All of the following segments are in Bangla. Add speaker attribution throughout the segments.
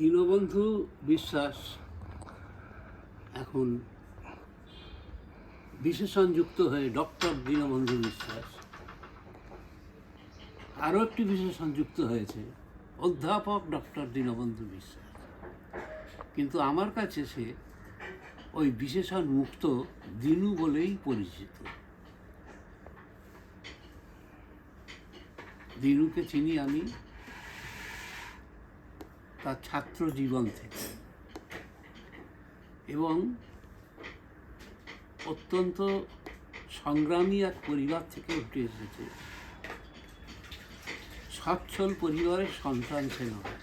Speaker 1: দীনবন্ধু বিশ্বাস এখন বিশেষণযুক্ত হয়ে ডক্টর দীনবন্ধু বিশ্বাস, আরও একটি বিশেষণ যুক্ত হয়েছে অধ্যাপক ডক্টর দীনবন্ধু বিশ্বাস। কিন্তু আমার কাছে সে ওই বিশেষণ মুক্ত দিনু বলেই পরিচিত। দিনুকে চিনি আমি তার ছাত্র জীবন থেকে, এবং অত্যন্ত সংগ্রামী এক পরিবার থেকে উঠে এসেছে। সচ্ছল পরিবারের সন্তান সে নয়,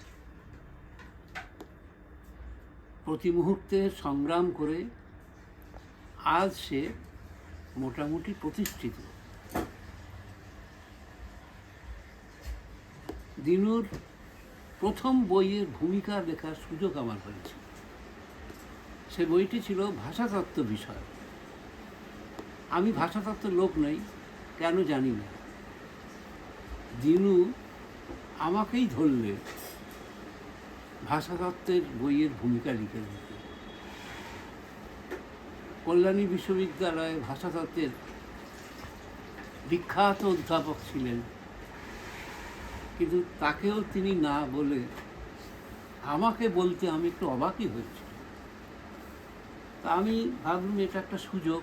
Speaker 1: প্রতি মুহূর্তে সংগ্রাম করে আজ সে মোটামুটি প্রতিষ্ঠিত। দিনুর প্রথম বইয়ের ভূমিকা লেখার সুযোগ আমার হয়েছে। সে বইটি ছিল ভাষাতত্ত্ব বিষয়। আমি ভাষাতত্ত্বের লোক নই, কেন জানি না। দিনু আমাকেই ধরলে ভাষাতত্ত্বের বইয়ের ভূমিকা লিখে দিতে। কল্যাণী বিশ্ববিদ্যালয়ে ভাষাতত্ত্বের বিখ্যাত অধ্যাপক ছিলেন, কিন্তু তাকেও তিনি না বলে আমাকে বলতে আমি একটু অবাকই হয়েছি। তা আমি ভাবলাম এটা একটা সুযোগ,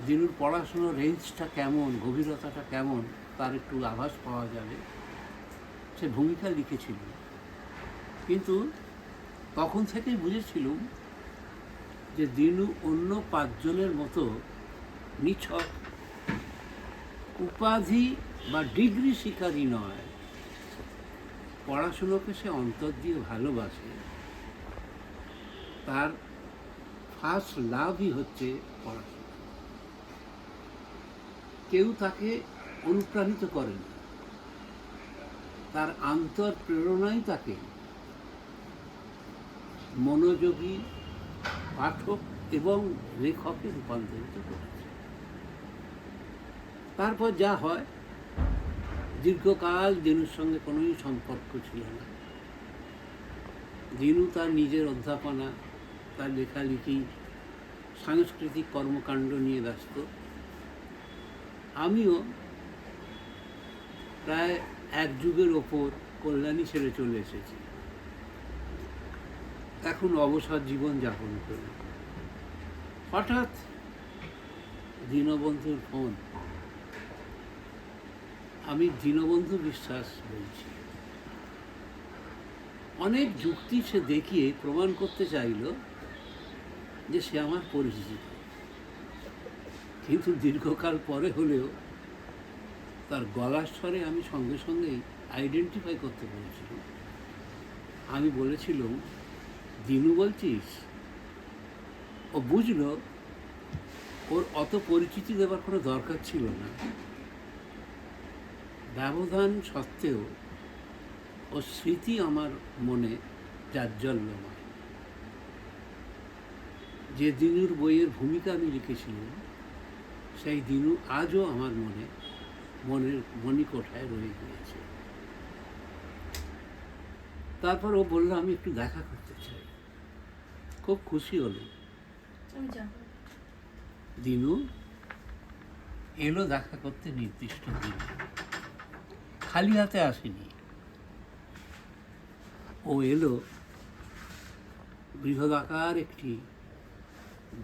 Speaker 1: দিনুর পড়াশুনোর রেঞ্জটা কেমন, গভীরতাটা কেমন তার একটু আভাস পাওয়া যাবে। সে ভূমিকা লিখেছিল, কিন্তু তখন থেকেই বুঝেছিলাম যে দিনু অন্য পাঁচজনের মতো নিছক উপাধি বা ডিগ্রি শিকারী নয়। পড়াশুনোকে সে অন্তর দিয়ে ভালোবাসে। তার ফার্স্ট লাভই হচ্ছে পড়াশোনা। কেউ তাকে অনুপ্রাণিত করে না, তার আন্তর প্রেরণাই তাকে মনোযোগী পাঠক এবং লেখকে রূপান্তরিত করেছে। তারপর যা হয়, দীর্ঘকাল দিনুর সঙ্গে কোনোই সম্পর্ক ছিল না। দিনু তার নিজের অধ্যাপনা, তার লেখালেখি, সাংস্কৃতিক কর্মকাণ্ড নিয়ে ব্যস্ত। আমিও প্রায় এক যুগের ওপর কল্যাণী ছেড়ে চলে এসেছি, এখন অবসর জীবন যাপন করি। হঠাৎ দীনবন্ধুর ফোন। আমি দীনবন্ধু বিশ্বাস বলছি। অনেক যুক্তি সে দেখিয়ে প্রমাণ করতে চাইল যে সে আমার পরিচিত, কিন্তু দীর্ঘকাল পরে হলেও তার গলার স্বরে আমি সঙ্গে সঙ্গেই আইডেন্টিফাই করতে পেরেছিলাম। আমি বলেছিলাম, দিনু বলছিস? ও বুঝলো ওর অত পরিচিতি দেওয়ার কোনো দরকার ছিল না। ব্যবধান সত্ত্বেও ওর স্মৃতি আমার মনে জাজ্জল্যমান। যে দিনুর বইয়ের ভূমিকা আমি লিখেছিলাম, সেই দিনু আজও আমার মনের মণিকোঠায় রয়ে গিয়েছে। তারপর ও বললো আমি একটু দেখা করতে চাই। খুব খুশি হলো। দিনু এলো দেখা করতে নির্দিষ্ট দিন, খালি হাতে আসেনি। ও এলো বৃহদাকার একটি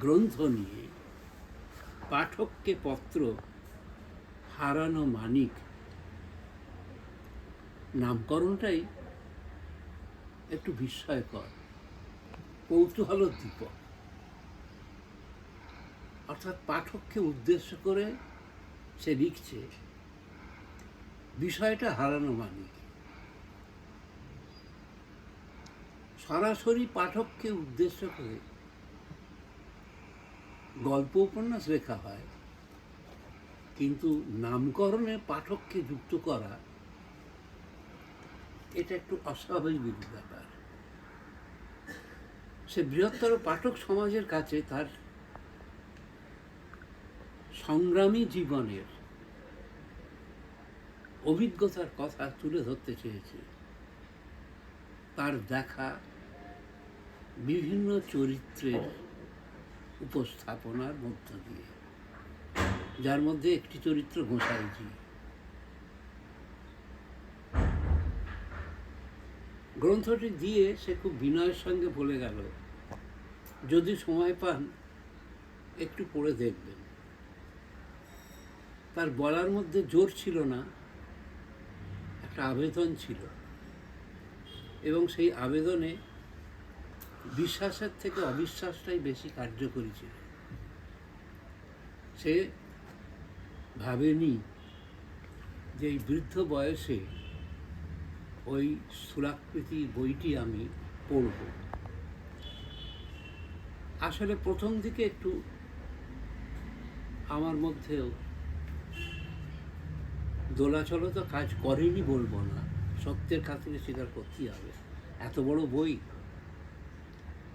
Speaker 1: গ্রন্থ নিয়ে, পাঠককে পত্র হারানো মানিক। নামকরণটাই একটু বিস্ময়কর, কৌতূহলোদ্দীপক। অর্থাৎ পাঠককে উদ্দেশ্য করে সে লিখছে, বিষয়টা হারানো মানিক। সরাসরি পাঠককে উদ্দেশ্য করে গল্প উপন্যাস লেখা হয়, কিন্তু নামকরণে পাঠককে যুক্ত করা এটা একটু অস্বাভাবিক ব্যাপার। সে বৃহত্তর পাঠক সমাজের কাছে তার সংগ্রামী জীবনের অভিজ্ঞতার কথা তুলে ধরতে চেয়েছে। তার দেখা বিভিন্ন চরিত্রের উপস্থাপনার মধ্য দিয়ে, যার মধ্যে একটি চরিত্র গোসাইজি। গ্রন্থটি দিয়ে সে খুব বিনয়ের সঙ্গে বলে গেল, যদি সময় পান একটু পড়ে দেখবেন। তার বলার মধ্যে জোর ছিল না, একটা আবেদন ছিল, এবং সেই আবেদনে বিশ্বাসের থেকে অবিশ্বাসটাই বেশি কার্যকরী ছিল। সে ভাবেনি যে এই বৃদ্ধ বয়সে ওই স্থূলাকৃতির বইটি আমি পড়ব। আসলে প্রথম দিকে একটু আমার মধ্যেও দোলাচল তো কাজ করেনি বলবো না, সত্যের খাতিরে স্বীকার করতেই হবে, এত বড় বই।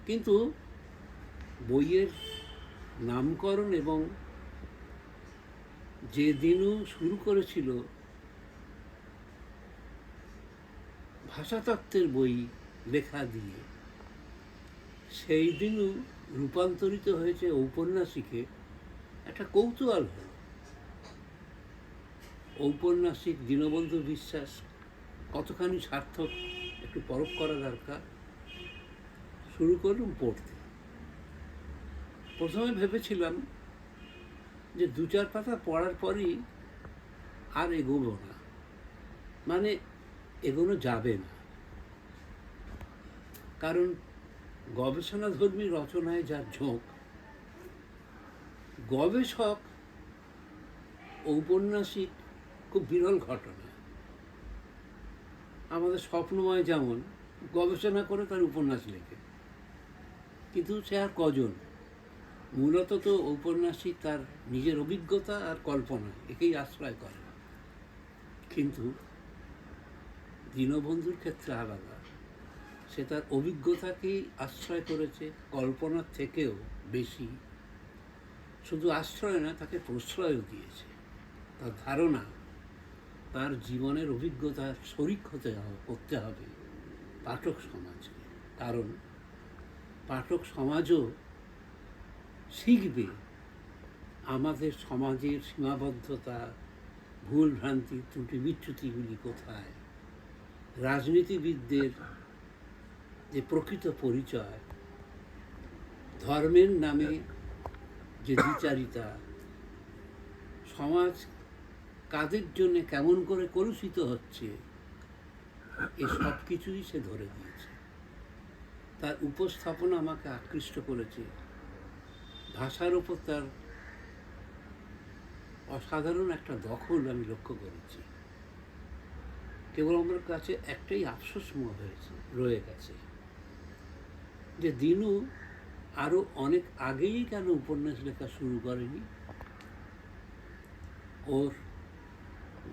Speaker 1: কিন্তু বইয়ের নামকরণ এবং যে দিনও শুরু করেছিল ভাষাতত্ত্বের বই লেখা দিয়ে, সেই দিনও রূপান্তরিত হয়েছে ঔপন্যাসিকে একটা কৌতূহল হল। ঔপন্যাসিক দীনবন্ধু বিশ্বাস কতখানি সার্থক একটু পরখ করা দরকার। শুরু করলাম পড়তে। প্রথমে ভেবেছিলাম যে 2-4 পাতা পড়ার পরই আর এগোবো না, মানে এগোনো যাবে না, কারণ গবেষণাধর্মী রচনায় যার ঝোঁক, গবেষক ঔপন্যাসিক খুব বিরল ঘটনা। আমাদের স্বপ্নময় যেমন গবেষণা করে তার উপন্যাস লেখে, কিন্তু সে আর কজন? মূলত তো ঔপন্যাসিক তার নিজের অভিজ্ঞতা আর কল্পনা একেই আশ্রয় করে। কিন্তু দীনবন্ধুর ক্ষেত্রে আলাদা, সে তার অভিজ্ঞতাকেই আশ্রয় করেছে, কল্পনার থেকেও বেশি। শুধু আশ্রয় না, তাকে প্রশ্রয়ও দিয়েছে। তার ধারণা তার জীবনের অভিজ্ঞতার শরিক করতে হবে পাঠক সমাজকে, কারণ পাঠক সমাজও শিখবে আমাদের সমাজের সীমাবদ্ধতা, ভুল ভ্রান্তি, ত্রুটি বিচ্যুতিগুলি কোথায়, রাজনীতিবিদদের যে প্রকৃত পরিচয়, ধর্মের নামে যে দ্বিচারিতা, সমাজ কাদের জন্যে কেমন করে কলুষিত হচ্ছে, এ সব কিছুই সে ধরে দিয়েছে। তার উপস্থাপনা আমাকে আকৃষ্ট করেছে। ভাষার ওপর তার অসাধারণ একটা দখল আমি লক্ষ্য করেছি। কেবল আমার কাছে একটাই আফসোস রয়ে গেছে, যে দিনু আরও অনেক আগেই কেন উপন্যাস লেখা শুরু করেনি। ওর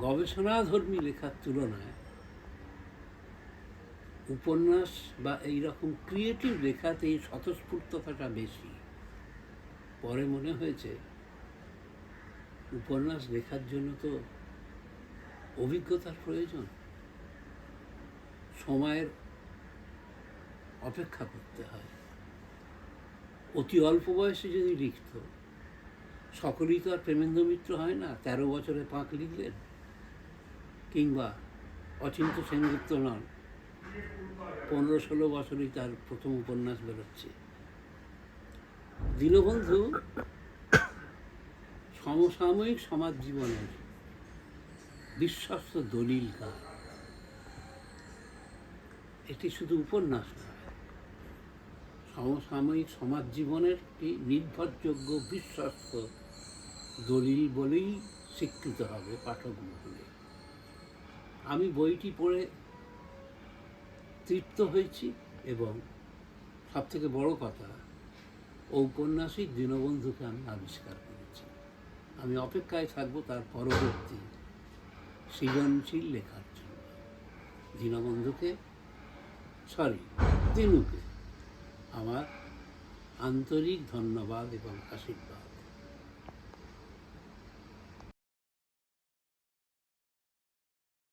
Speaker 1: গবেষণাধর্মী লেখার তুলনায় উপন্যাস বা এইরকম ক্রিয়েটিভ লেখাতে এই স্বতঃস্ফূর্ততাটা বেশি। পরে মনে হয়েছে উপন্যাস লেখার জন্য তো অভিজ্ঞতার প্রয়োজন, সময়ের অপেক্ষা করতে হয়। অতি অল্প বয়সে যদি লিখত, সকলেই তো আর প্রেমেন্দ্র মিত্র হয় না, 13 বছরে 5 লিখলেন, কিংবা অচিন্ত্য সেনগুপ্ত নন, 15-16 বছরেই তার প্রথম উপন্যাস বেরোচ্ছে। দীনবন্ধু সমসাময়িক সমাজ জীবনের বিশ্বস্ত দলিলকার। এটি শুধু উপন্যাস নয়, সমসাময়িক সমাজ জীবনের একটি নির্ভরযোগ্য বিশ্বস্ত দলিল বলেই স্বীকৃত হবে পাঠক মহলে। আমি বইটি পড়ে তৃপ্ত হয়েছি, এবং সবথেকে বড় কথা, ঔপন্যাসিক দীনবন্ধুকে আমি আবিষ্কার করেছি। আমি অপেক্ষায় থাকবো তার পরবর্তী সৃজনশীল লেখার জন্য। দিনুকে আমার আন্তরিক ধন্যবাদ এবং আশীর্বাদ।